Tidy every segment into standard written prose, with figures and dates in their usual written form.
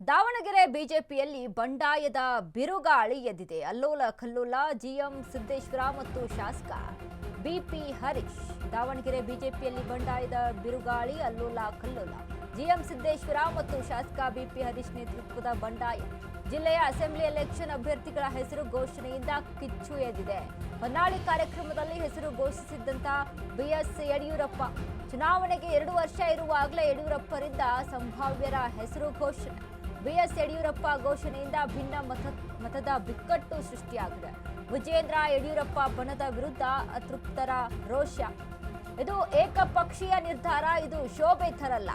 ದಾವಣಗೆರೆ ಬಿಜೆಪಿಯಲ್ಲಿ ಬಂಡಾಯದ ಬಿರುಗಾಳಿ ಎದ್ದಿದೆ. ಅಲ್ಲೋಲ ಕಲ್ಲೋಲ. ಜಿಎಂ ಸಿದ್ದೇಶ್ವರ ಮತ್ತು ಶಾಸಕ ಬಿಪಿ ಹರೀಶ್. ದಾವಣಗೆರೆ ಬಿಜೆಪಿಯಲ್ಲಿ ಬಂಡಾಯದ ಬಿರುಗಾಳಿ, ಅಲ್ಲೋಲ ಕಲ್ಲೋಲ. ಜಿಎಂ ಸಿದ್ದೇಶ್ವರ ಮತ್ತು ಶಾಸಕ ಬಿಪಿ ಹರೀಶ್ ನೇತೃತ್ವದ ಬಂಡಾಯ. ಜಿಲ್ಲೆಯ ಅಸೆಂಬ್ಲಿ ಎಲೆಕ್ಷನ್ ಅಭ್ಯರ್ಥಿಗಳ ಹೆಸರು ಘೋಷಣೆಯಿಂದ ಕಿಚ್ಚು ಎದ್ದಿದೆ. ಹೊನ್ನಾಳಿ ಕಾರ್ಯಕ್ರಮದಲ್ಲಿ ಹೆಸರು ಘೋಷಿಸಿದ್ದಂತ ಬಿಎಸ್ ಯಡಿಯೂರಪ್ಪ ಚುನಾವಣೆಗೆ 2 ವರ್ಷ ಇರುವಾಗಲೇ ಯಡಿಯೂರಪ್ಪರಿಂದ ಸಂಭಾವ್ಯರ ಹೆಸರು ಘೋಷಣೆ. ಬಿಎಸ್ ಯಡಿಯೂರಪ್ಪ ಘೋಷಣೆಯಿಂದ ಭಿನ್ನ ಮತದ ಬಿಕ್ಕಟ್ಟು ಸೃಷ್ಟಿಯಾಗಿದೆ. ವಿಜೇಂದ್ರ ಯಡಿಯೂರಪ್ಪ ಬಣದ ವಿರುದ್ಧ ಅತೃಪ್ತರ ರೋಷ. ಇದು ಏಕಪಕ್ಷೀಯ ನಿರ್ಧಾರ, ಇದು ಶೋಭೆ ತರಲ್ಲ.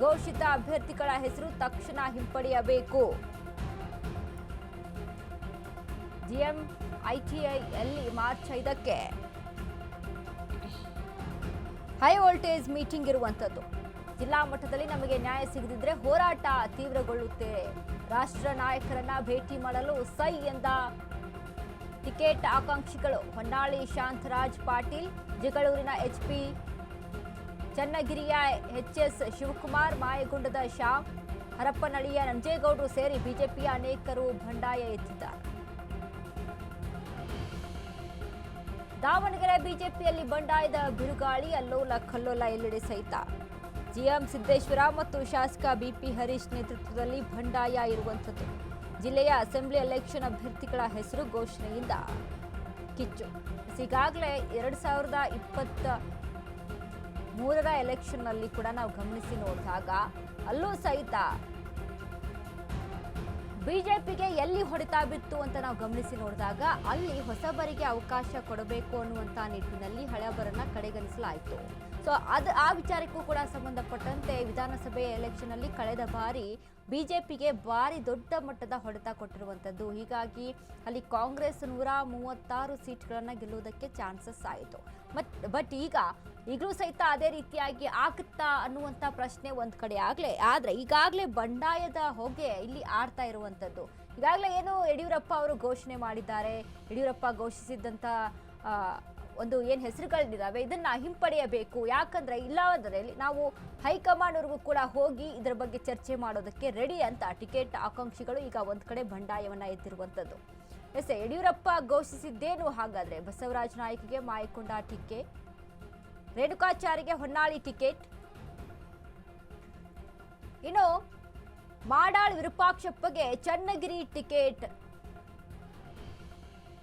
ಘೋಷಿತ ಅಭ್ಯರ್ಥಿಗಳ ಹೆಸರು ತಕ್ಷಣ ಹಿಂಪಡೆಯಬೇಕು. ಜಿಎಂಐಟಿಯಲ್ಲಿ ಮಾರ್ಚ್ 5ಕ್ಕೆ ಹೈ ವೋಲ್ಟೇಜ್ ಮೀಟಿಂಗ್ ಇರುವಂಥದ್ದು. ಜಿಲ್ಲಾ ಮಟ್ಟದಲ್ಲಿ ನಮಗೆ ನ್ಯಾಯ ಸಿಗದಿದ್ರೆ ಹೋರಾಟ ತೀವ್ರಗೊಳ್ಳುತ್ತೆ. ರಾಷ್ಟ್ರ ನಾಯಕರನ್ನ ಭೇಟಿ ಮಾಡಲು ಸೈ ಎಂದ ಟಿಕೆಟ್ ಆಕಾಂಕ್ಷಿಗಳು. ಹೊನ್ನಾಳಿ ಶಾಂತರಾಜ್ ಪಾಟೀಲ್, ಜಗಳೂರಿನ ಎಚ್ಪಿ, ಚನ್ನಗಿರಿಯ ಎಚ್ಎಸ್ ಶಿವಕುಮಾರ್, ಮಾಯಗೊಂಡದ ಶ್ಯಾಮ್, ಹರಪ್ಪನಹಳ್ಳಿಯ ನಂಜೇಗೌಡರು ಸೇರಿ ಬಿಜೆಪಿಯ ಅನೇಕರು ಬಂಡಾಯ ಎತ್ತಿದ್ದಾರೆ. ದಾವಣಗೆರೆ ಬಿಜೆಪಿಯಲ್ಲಿ ಬಂಡಾಯದ ಬಿರುಗಾಳಿ, ಅಲ್ಲೋಲ ಕಲ್ಲೋಲ ಎಲ್ಲೆಡೆ ಸಹಿತ. ಜಿಎಂ ಸಿದ್ದೇಶ್ವರ ಮತ್ತು ಶಾಸಕ ಬಿಪಿ ಹರೀಶ್ ನೇತೃತ್ವದಲ್ಲಿ ಬಂಡಾಯ ಇರುವಂಥದ್ದು. ಜಿಲ್ಲೆಯ ಅಸೆಂಬ್ಲಿ ಎಲೆಕ್ಷನ್ ಅಭ್ಯರ್ಥಿಗಳ ಹೆಸರು ಘೋಷಣೆಯಿಂದ ಕಿಚ್ಚು. ಈಗಾಗಲೇ 2023ರ ಎಲೆಕ್ಷನ್ನಲ್ಲಿ ಕೂಡ ನಾವು ಗಮನಿಸಿ ನೋಡಿದಾಗ ಅಲ್ಲೂ ಸಹಿತ ಬಿಜೆಪಿಗೆ ಎಲ್ಲಿ ಹೊಡೆತ ಬಿತ್ತು ಅಂತ ನಾವು ಗಮನಿಸಿ ನೋಡಿದಾಗ ಅಲ್ಲಿ ಹೊಸಬರಿಗೆ ಅವಕಾಶ ಕೊಡಬೇಕು ಅನ್ನುವಂಥ ನಿಟ್ಟಿನಲ್ಲಿ ಹಳೆಬರನ್ನ ಕಡೆಗಣಿಸಲಾಯಿತು. ಸೊ ಆ ವಿಚಾರಕ್ಕೂ ಕೂಡ ಸಂಬಂಧಪಟ್ಟಂತೆ ವಿಧಾನಸಭೆ ಎಲೆಕ್ಷನ್ ಅಲ್ಲಿ ಕಳೆದ ಬಾರಿ ಬಿಜೆಪಿಗೆ ಭಾರಿ ದೊಡ್ಡ ಮಟ್ಟದ ಹೊಡೆತ ಕೊಟ್ಟಿರುವಂಥದ್ದು. ಹೀಗಾಗಿ ಅಲ್ಲಿ ಕಾಂಗ್ರೆಸ್ 136 ಸೀಟ್ಗಳನ್ನು ಗೆಲ್ಲುವುದಕ್ಕೆ ಚಾನ್ಸಸ್ ಆಯಿತು. ಬಟ್ ಈಗಲೂ ಸಹಿತ ಅದೇ ರೀತಿಯಾಗಿ ಆಗುತ್ತಾ ಅನ್ನುವಂಥ ಪ್ರಶ್ನೆ ಒಂದು ಕಡೆ ಆದರೆ ಈಗಾಗಲೇ ಬಂಡಾಯದ ಹೊಗೆ ಇಲ್ಲಿ ಆಡ್ತಾ ಇರುವಂಥದ್ದು. ಈಗಾಗಲೇ ಏನು ಯಡಿಯೂರಪ್ಪ ಅವರು ಘೋಷಣೆ ಮಾಡಿದ್ದಾರೆ. ಯಡಿಯೂರಪ್ಪ ಘೋಷಿಸಿದ್ದಂಥ ಒಂದು ಏನು ಹೆಸರುಗಳಿದ್ದಾವೆ ಇದನ್ನ ಹಿಂಪಡೆಯಬೇಕು. ಯಾಕಂದ್ರೆ ಇಲ್ಲವಾದರೆ ನಾವು ಹೈಕಮಾಂಡ್ವರೆಗೂ ಕೂಡ ಹೋಗಿ ಇದರ ಬಗ್ಗೆ ಚರ್ಚೆ ಮಾಡೋದಕ್ಕೆ ರೆಡಿ ಅಂತ ಟಿಕೆಟ್ ಆಕಾಂಕ್ಷಿಗಳು ಈಗ ಒಂದ್ ಕಡೆ ಬಂಡಾಯವನ್ನ ಎತ್ತಿರುವಂಥದ್ದು. ಯಡಿಯೂರಪ್ಪ ಘೋಷಿಸಿದ್ದೇನು ಹಾಗಾದ್ರೆ? ಬಸವರಾಜ ನಾಯ್ಕಗೆ ಮಾಯಕೊಂಡ ಟಿಕೆಟ್, ರೇಣುಕಾಚಾರಿಗೆ ಹೊನ್ನಾಳಿ ಟಿಕೆಟ್, ಇನ್ನು ಮಾಡಾಳ್ ವಿರೂಪಾಕ್ಷಪ್ಪಗೆ ಚನ್ನಗಿರಿ ಟಿಕೆಟ್,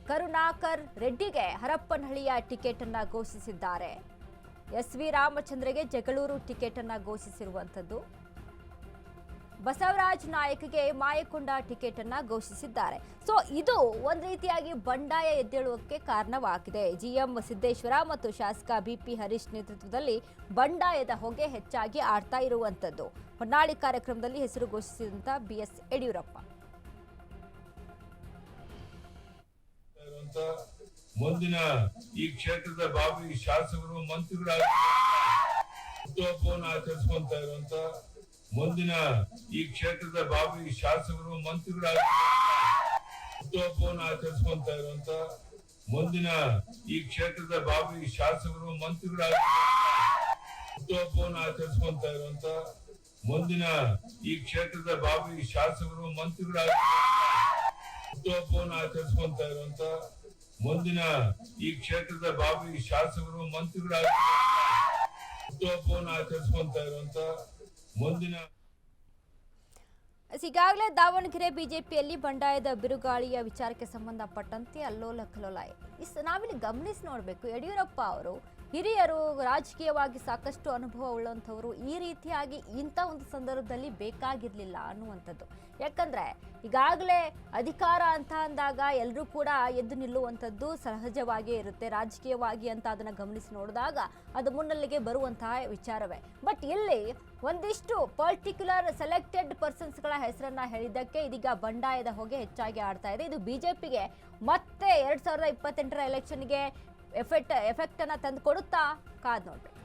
ಕರುಣಾಕರ್ ರೆಡ್ಡಿಗೆ ಹರಪ್ಪನಹಳ್ಳಿಯ ಟಿಕೆಟ್ ಅನ್ನ ಘೋಷಿಸಿದ್ದಾರೆ. ಎಸ್.ವಿ. ರಾಮಚಂದ್ರಗೆ ಜಗಳೂರು ಟಿಕೆಟ್ ಅನ್ನ ಘೋಷಿಸಿರುವಂಥದ್ದು. ಬಸವರಾಜ ನಾಯಕಗೆ ಮಾಯಕೊಂಡ ಟಿಕೆಟ್ ಅನ್ನ ಘೋಷಿಸಿದ್ದಾರೆ. ಸೊ ಇದು ಒಂದು ರೀತಿಯಾಗಿ ಬಂಡಾಯ ಎದ್ದೇಳುವಕ್ಕೆ ಕಾರಣವಾಗಿದೆ. ಜಿಎಂ ಸಿದ್ದೇಶ್ವರ ಮತ್ತು ಶಾಸಕ ಬಿಪಿ ಹರೀಶ್ ನೇತೃತ್ವದಲ್ಲಿ ಬಂಡಾಯದ ಹೊಗೆ ಹೆಚ್ಚಾಗಿ ಆಡ್ತಾ ಇರುವಂಥದ್ದು. ಹೊನ್ನಾಳಿ ಕಾರ್ಯಕ್ರಮದಲ್ಲಿ ಹೆಸರು ಘೋಷಿಸಿದಂತ ಬಿಎಸ್ ಯಡಿಯೂರಪ್ಪ ಮುಂದಿನ ಈ ಕ್ಷೇತ್ರದ ಭಾವಿ ಶಾಸಕರು ಮಂತ್ರಿಗಳಾಗಿ ಹುಟ್ಟುಹಬ್ಬವನ್ನು ಆಚರಿಸುವಂತ ಇರುವಂತ ಮುಂದಿನ ಈ ಕ್ಷೇತ್ರದ ಭಾವಿ ಶಾಸಕರು ಮಂತ್ರಿಗಳಾಗಿ ಹುಟ್ಟುಹಬ್ಬವನ್ನು ಆಚರಿಸುವಂತ ಇರುವಂತ ಮುಂದಿನ ಈ ಕ್ಷೇತ್ರದ ಭಾವಿ ಶಾಸಕರು ಮಂತ್ರಿಗಳಾಗಿ ಹುಟ್ಟುಹಬ್ಬವನ್ನು ಆಚರಿಸುವಂತ ಇರುವಂತ ಮುಂದಿನ ಈ ಕ್ಷೇತ್ರದ ಭಾವಿ ಶಾಸಕರು ಮಂತ್ರಿಗಳಾಗಿ ಹುಟ್ಟುಹಬ್ಬವನ್ನು ಆಚರಿಸುವಂತ ಇರುವಂತ ಮುಂದಿನ ಈ ಕ್ಷೇತ್ರದ ಭಾವಿ ಶಾಸಕರು ಮಂತ್ರಿಗಳಾಗಿ ಹುಟ್ಟುಹಬ್ಬವನ್ನು ಆಚರಿಸುವಂತ ಇರುವಂತ ಮುಂದಿನ ಈಗಾಗಲೇ ದಾವಣಗೆರೆ ಬಿಜೆಪಿಯಲ್ಲಿ ಬಂಡಾಯದ ಬಿರುಗಾಳಿಯ ವಿಚಾರಕ್ಕೆ ಸಂಬಂಧಪಟ್ಟಂತೆ ಅಲ್ಲೋಲ ಕಲ್ಲೋಲ. ನಾವಿಲ್ಲಿ ಗಮನಿಸಿ ನೋಡಬೇಕು, ಯಡಿಯೂರಪ್ಪ ಅವರು ಹಿರಿಯರು, ರಾಜಕೀಯವಾಗಿ ಸಾಕಷ್ಟು ಅನುಭವ ಉಳ್ಳಂಥವರು. ಈ ರೀತಿಯಾಗಿ ಇಂಥ ಒಂದು ಸಂದರ್ಭದಲ್ಲಿ ಬೇಕಾಗಿರ್ಲಿಲ್ಲ ಅನ್ನುವಂಥದ್ದು. ಯಾಕಂದ್ರೆ ಈಗಾಗಲೇ ಅಧಿಕಾರ ಅಂತ ಅಂದಾಗ ಎಲ್ಲರೂ ಕೂಡ ಎದ್ದು ನಿಲ್ಲುವಂಥದ್ದು ಸಹಜವಾಗಿಯೇ ಇರುತ್ತೆ. ರಾಜಕೀಯವಾಗಿ ಅಂತ ಅದನ್ನ ಗಮನಿಸಿ ನೋಡಿದಾಗ ಅದು ಮುನ್ನೆಲೆಗೆ ಬರುವಂತಹ ವಿಚಾರವೇ. ಬಟ್ ಇಲ್ಲಿ ಒಂದಿಷ್ಟು ಪರ್ಟಿಕ್ಯುಲರ್ ಸೆಲೆಕ್ಟೆಡ್ ಪರ್ಸನ್ಸ್ಗಳ ಹೆಸರನ್ನ ಹೇಳಿದ್ದಕ್ಕೆ ಇದೀಗ ಬಂಡಾಯದ ಹೊಗೆ ಹೆಚ್ಚಾಗಿ ಆಡ್ತಾ ಇದೆ. ಇದು ಬಿಜೆಪಿಗೆ ಮತ್ತೆ 2028ರ ಎಲೆಕ್ಷನ್ಗೆ ಎಫೆಕ್ಟ್ ಅನ್ನ ತಂದು ಕೊಡುತ್ತಾ? ಕಾದ್ ನೋಡ್ಬೇಕು.